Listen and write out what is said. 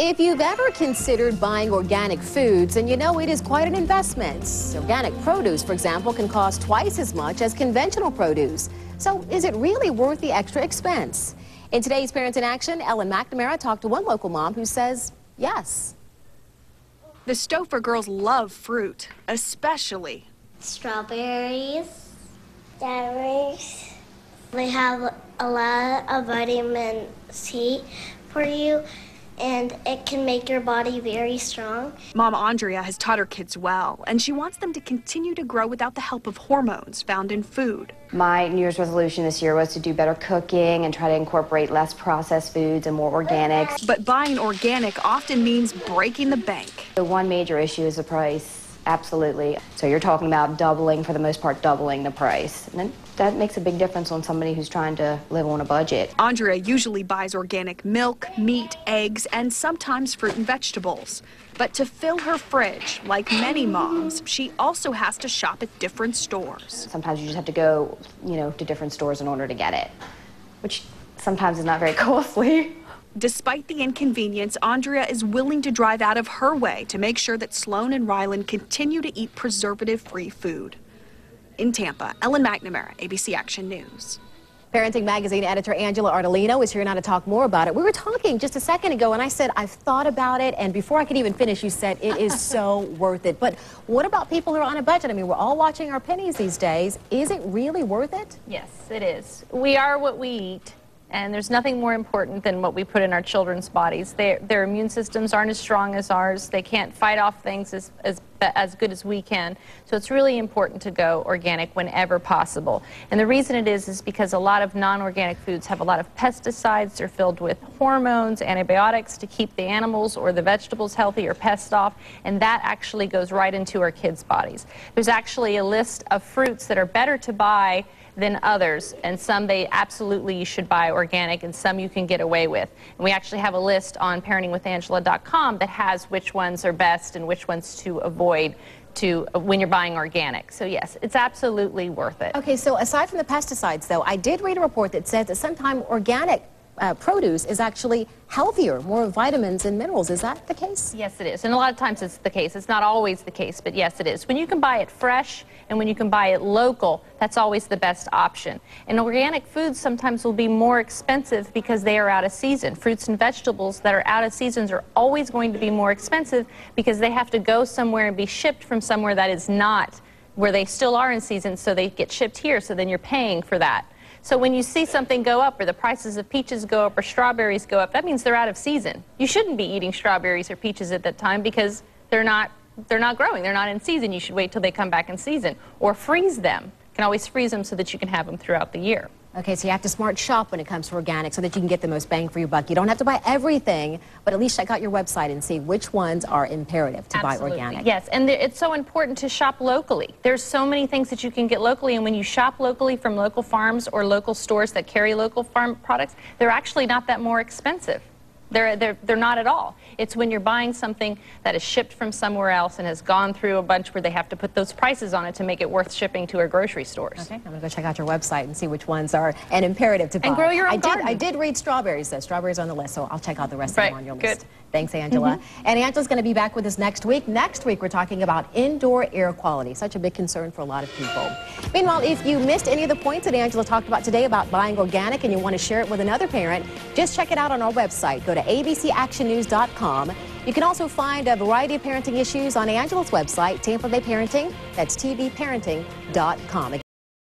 If you've ever considered buying organic foods, then you know it is quite an investment. Organic produce, for example, can cost twice as much as conventional produce. So is it really worth the extra expense? In today's Parents in Action, Ellen McNamara talked to one local mom who says yes. The Stouffer girls love fruit, especially strawberries, strawberries. They have a lot of vitamin C for you, and it can make your body very strong. Mom Andrea has taught her kids well, and she wants them to continue to grow without the help of hormones found in food. My New Year's resolution this year was to do better cooking and try to incorporate less processed foods and more organics. But buying organic often means breaking the bank. The one major issue is the price. Absolutely. So you're talking about doubling, for the most part, doubling the price. And then that makes a big difference on somebody who's trying to live on a budget. Andrea usually buys organic milk, meat, eggs, and sometimes fruit and vegetables. But to fill her fridge, like many moms, she also has to shop at different stores. Sometimes you just have to go, to different stores in order to get it, which sometimes is not very costly. Despite the inconvenience, Andrea is willing to drive out of her way to make sure that Sloane and Rylan continue to eat preservative-free food. In Tampa, Ellen McNamara, ABC Action News. Parenting Magazine editor Angela Ardolino is here now to talk more about it. We were talking just a second ago, and I said, I've thought about it, and before I could even finish, you said it is so worth it. But what about people who are on a budget? I mean, we're all watching our pennies these days. Is it really worth it? Yes, it is. We are what we eat. And there's nothing more important than what we put in our children's bodies. Their immune systems aren't as strong as ours. They can't fight off things as good as we can. So it's really important to go organic whenever possible. And the reason it is because a lot of non-organic foods have a lot of pesticides. They're filled with hormones, antibiotics to keep the animals or the vegetables healthy or pests off. And that actually goes right into our kids' bodies. There's actually a list of fruits that are better to buy than others, and some you should buy organic, and some you can get away with. And we actually have a list on parentingwithangela.com that has which ones are best and which ones to avoid when you're buying organic. So yes, it's absolutely worth it. Okay, so aside from the pesticides, though, I did read a report that says that sometimes organic produce is actually healthier, more vitamins and minerals. Is that the case? Yes, it is. And a lot of times it's the case. It's not always the case, but yes, it is. When you can buy it fresh and when you can buy it local, that's always the best option. And organic foods sometimes will be more expensive because they are out of season. Fruits and vegetables that are out of seasons are always going to be more expensive because they have to go somewhere and be shipped from somewhere that is not where they still are in season, so they get shipped here, so then you're paying for that. So when you see something go up, or the prices of peaches go up, or strawberries go up, that means they're out of season. You shouldn't be eating strawberries or peaches at that time because they're not growing. They're not in season. You should wait till they come back in season, or freeze them. You can always freeze them so that you can have them throughout the year. Okay, so you have to smart shop when it comes to organic so that you can get the most bang for your buck. You don't have to buy everything, but at least check out your website and see which ones are imperative to buy organic. Yes, and it's so important to shop locally. There's so many things that you can get locally, and when you shop locally from local farms or local stores that carry local farm products, they're actually not that more expensive. They're not at all. It's when you're buying something that is shipped from somewhere else and has gone through a bunch where they have to put those prices on it to make it worth shipping to our grocery stores. Okay, I'm going to go check out your website and see which ones are an imperative to buy. And grow your own garden. I did read strawberries, though. Strawberries on the list, so I'll check out the rest of them on your list. Good. Thanks, Angela. And Angela's going to be back with us next week. Next week, we're talking about indoor air quality, such a big concern for a lot of people. Meanwhile, if you missed any of the points that Angela talked about today about buying organic and you want to share it with another parent, just check it out on our website. Go to abcactionnews.com. You can also find a variety of parenting issues on Angela's website, Tampa Bay Parenting. That's tvparenting.com.